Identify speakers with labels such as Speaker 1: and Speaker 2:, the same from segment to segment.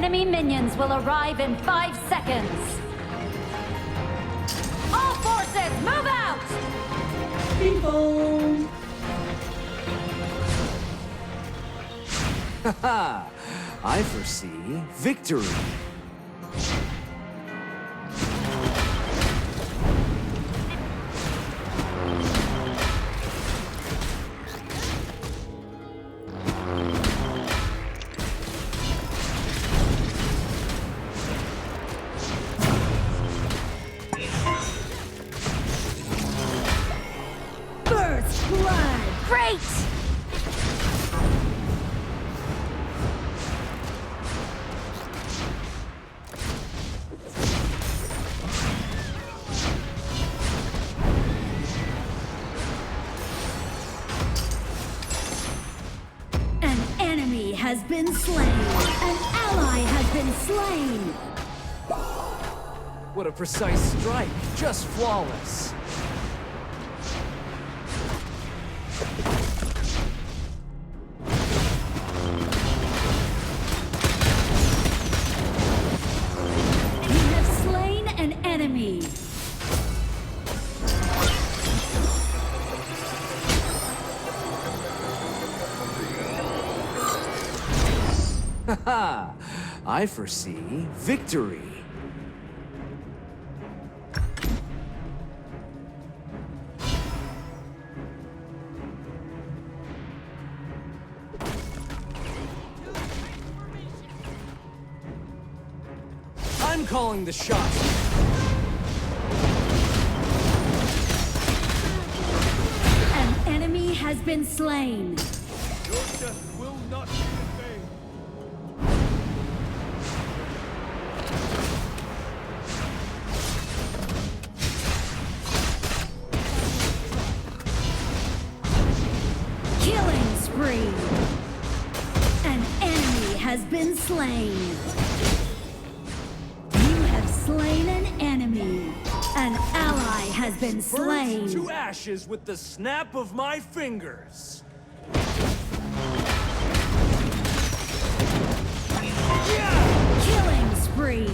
Speaker 1: Enemy minions will arrive in 5 seconds. All forces, move out!
Speaker 2: People!
Speaker 3: Haha! I foresee victory.
Speaker 1: First blood! Great! An enemy has been slain. An ally has been slain.
Speaker 3: What a precise strike, just flawless.
Speaker 1: You have slain an enemy.
Speaker 3: Haha! I foresee victory. I'm calling the shot.
Speaker 1: An enemy has been slain.
Speaker 4: Your death will not be in vain.
Speaker 1: Killing spree. An enemy has been slain. You have slain an enemy. An ally has been slain.
Speaker 4: Burnt to ashes with the snap of my fingers.
Speaker 1: Killing spree.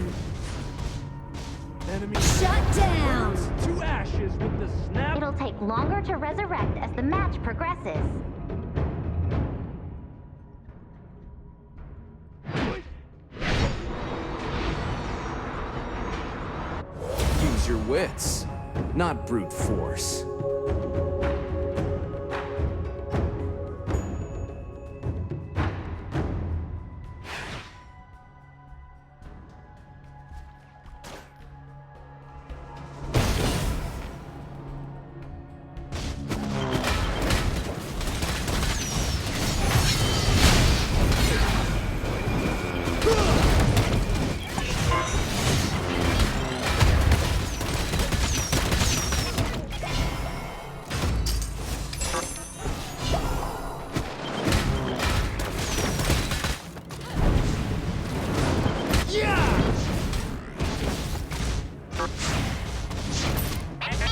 Speaker 4: Enemy
Speaker 1: Shut down.
Speaker 4: burnt to ashes with the snap.
Speaker 5: It'll take longer to resurrect as the match progresses.
Speaker 3: Use your wits, not brute force.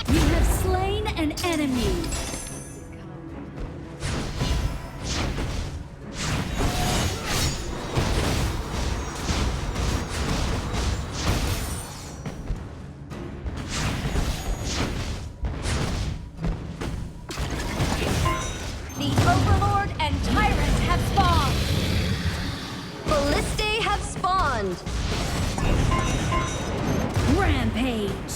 Speaker 1: You have slain an enemy.
Speaker 6: The Overlord and Tyrant have spawned! Ballistae have spawned!
Speaker 1: Rampage.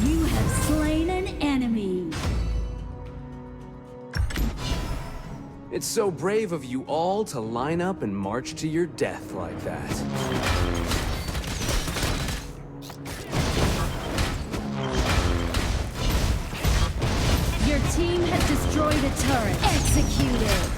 Speaker 1: You have slain an enemy.
Speaker 3: It's so brave of you all to line up and march to your death like that.
Speaker 1: Your team has destroyed a turret. Executed.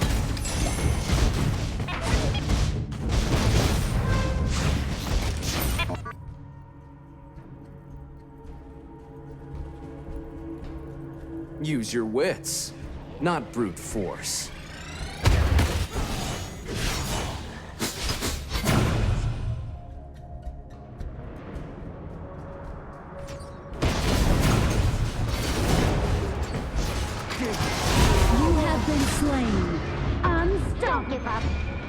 Speaker 3: Use your wits, not brute force.
Speaker 1: You have been slain.
Speaker 5: Don't
Speaker 1: Unstoppable.
Speaker 5: give up.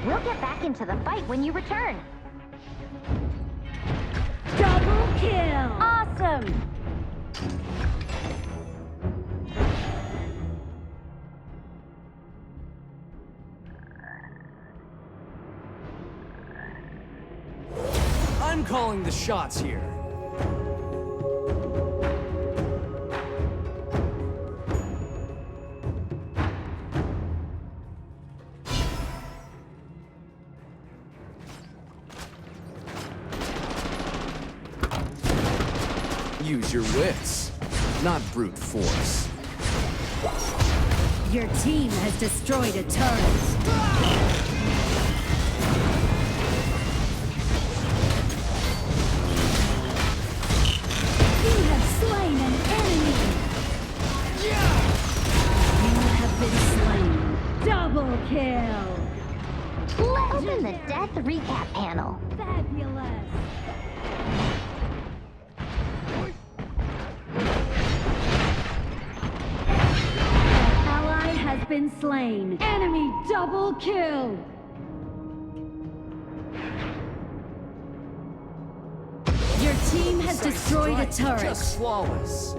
Speaker 5: We'll get back into the fight when you return.
Speaker 1: Double kill!
Speaker 6: Awesome!
Speaker 3: I'm calling the shots here. Use your wits, not brute force.
Speaker 1: Your team has destroyed a turret. You have slain an enemy. You have been slain. Double kill.
Speaker 5: Open the death recap panel.
Speaker 1: Fabulous. An ally has been slain. Enemy double kill. Your team has destroyed a turret.
Speaker 3: Just flawless.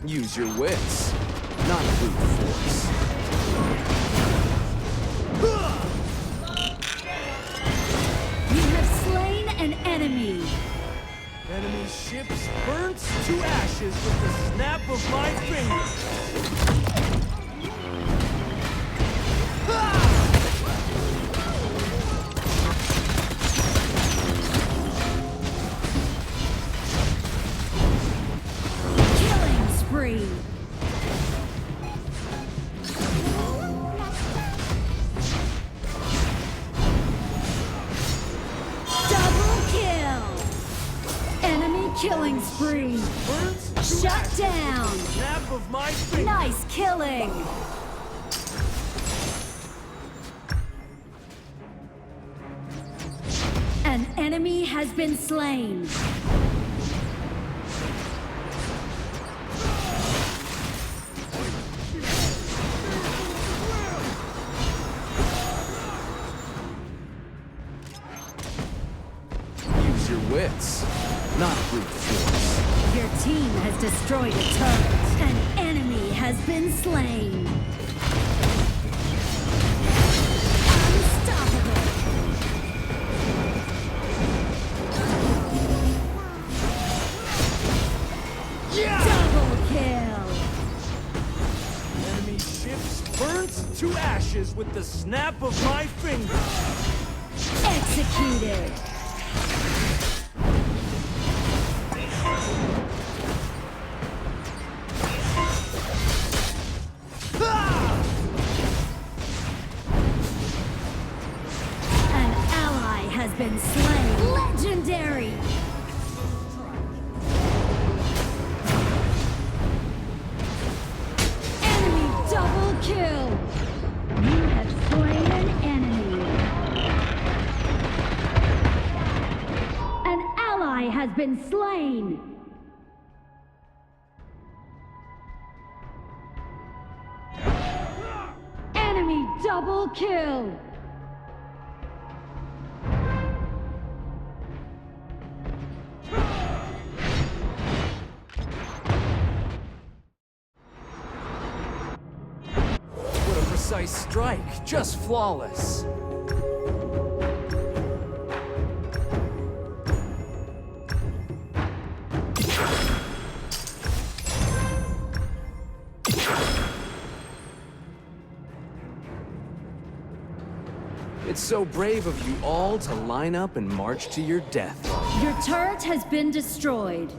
Speaker 3: Use your wits, not brute force.
Speaker 1: You have slain an enemy.
Speaker 4: Enemy ships burnt to ashes with the snap of my fingers.
Speaker 1: Killing spree. Double kill. Enemy killing spree.
Speaker 4: Burnt to
Speaker 1: Shut
Speaker 4: ashes
Speaker 1: down.
Speaker 4: with the snap of my fingers.
Speaker 1: Nice killing. An enemy has been slain.
Speaker 3: Use your wits, not brute force.
Speaker 1: Your team has destroyed a turret. An enemy has been slain. Unstoppable. Double kill.
Speaker 4: Enemy ships burnt to ashes with the snap of my fingers.
Speaker 1: Executed. An ally has been slain. Legendary. Enemy double kill. You have slain an enemy. An ally has been slain. Enemy double kill.
Speaker 3: What a precise strike, just flawless. It's so brave of you all to line up and march to your death.
Speaker 1: Your turret has been destroyed.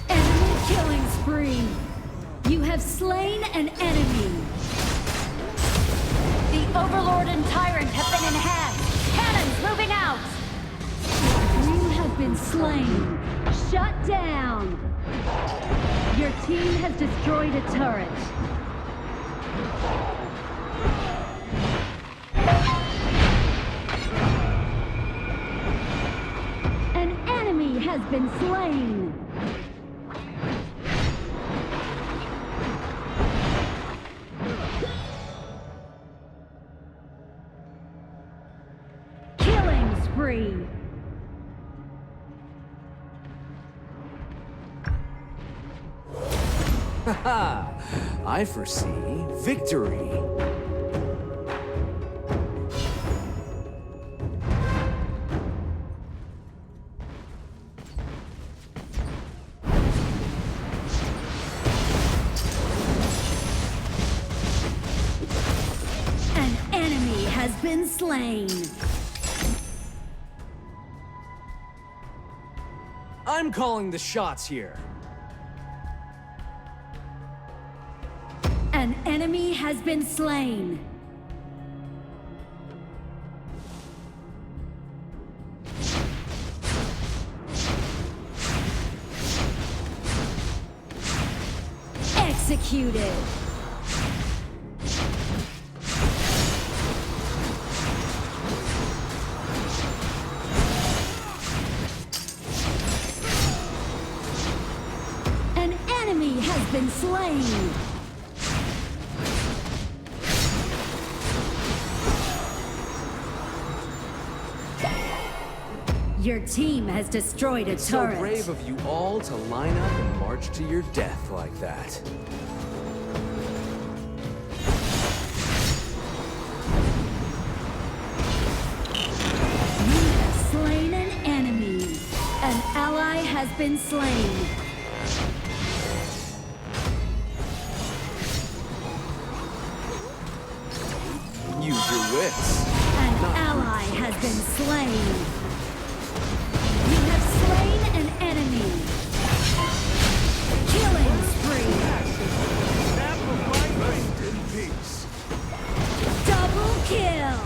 Speaker 1: Enemy killing spree. You have slain an enemy.
Speaker 6: The Overlord and Tyrant have been enhanced. Cannons moving out!
Speaker 1: You have been slain. Shut down. Your team has destroyed a turret. An enemy has been slain. Killing spree.
Speaker 3: Haha! I foresee victory.
Speaker 1: An enemy has been slain.
Speaker 3: I'm calling the shots here.
Speaker 1: An enemy has been slain. Executed. An enemy has been slain. Your team has destroyed a
Speaker 3: So
Speaker 1: turret.
Speaker 3: brave of you all to line up and march to your death like that.
Speaker 1: You have slain an enemy. An ally has been slain.
Speaker 3: Use your wits.
Speaker 1: An ally has been slain. You have slain an enemy. Killing spree.
Speaker 4: Snap of my fingers in peace.
Speaker 1: Double kill.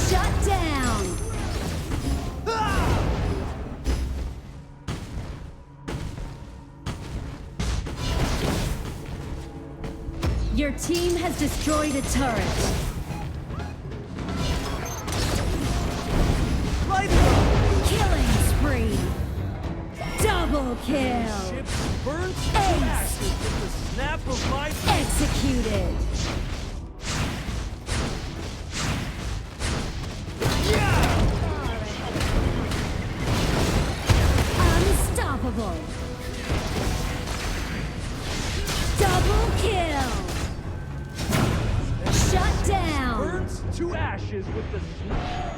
Speaker 1: Shut down. Your team has destroyed a turret.
Speaker 4: Light it up!
Speaker 1: Killing spree. Double kill.
Speaker 4: Ships burnt to
Speaker 1: Ace.
Speaker 4: ashes with the snap of my fingers.
Speaker 1: Executed. Unstoppable. Double kill. Shut down.
Speaker 4: Burnt to ashes with the snap.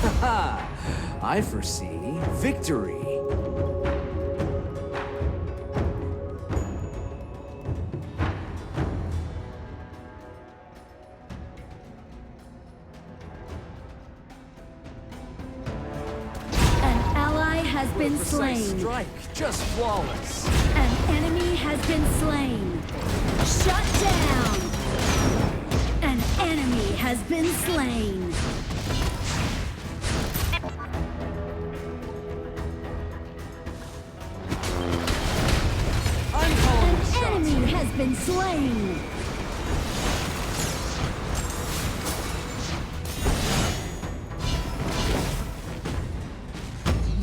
Speaker 3: Haha! I foresee victory.
Speaker 1: An ally has been
Speaker 3: Precise
Speaker 1: slain.
Speaker 3: strike, just flawless.
Speaker 1: An enemy has been slain. Shut down. An enemy has been slain.
Speaker 3: I'm calling the
Speaker 1: An
Speaker 3: shots.
Speaker 1: enemy has been slain.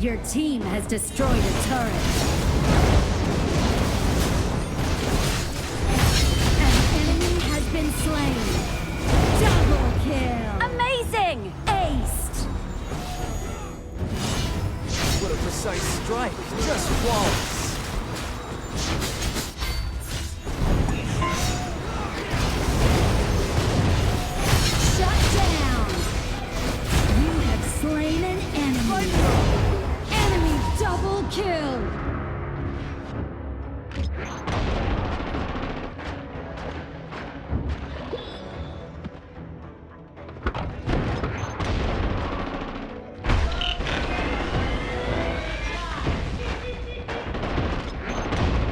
Speaker 1: Your team has destroyed a turret. An enemy has been slain. Double kill.
Speaker 6: Amazing!
Speaker 1: Aced.
Speaker 3: What a precise strike. like, just flawless.
Speaker 1: Shut down! You have slain an enemy! Enemy double kill!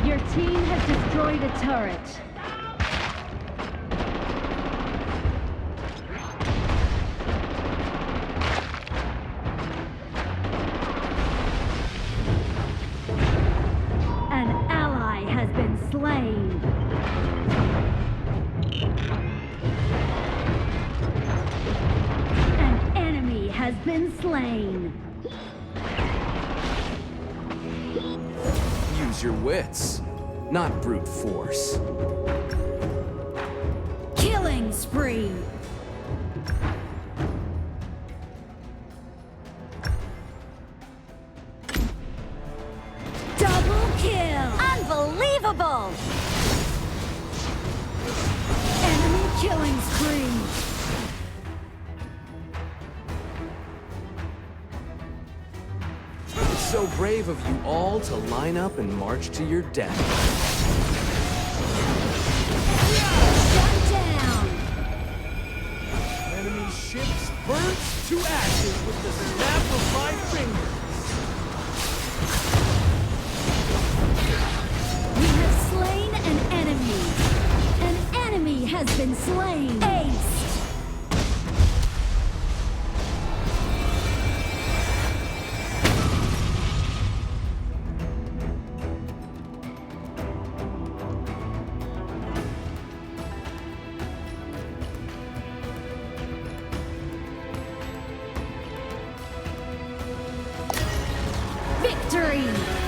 Speaker 1: Your team has destroyed a turret. An ally has been slain. An enemy has been slain.
Speaker 3: Use your wits, not brute force.
Speaker 1: Killing spree. Double kill.
Speaker 6: Unbelievable!
Speaker 1: Enemy killing spree.
Speaker 3: It's so brave of you all to line up and march to your death.
Speaker 1: Shut down.
Speaker 4: Enemy ships burnt to ashes with the snap of my fingers.
Speaker 1: You have slain an enemy. An enemy has been slain. Ace. Victory!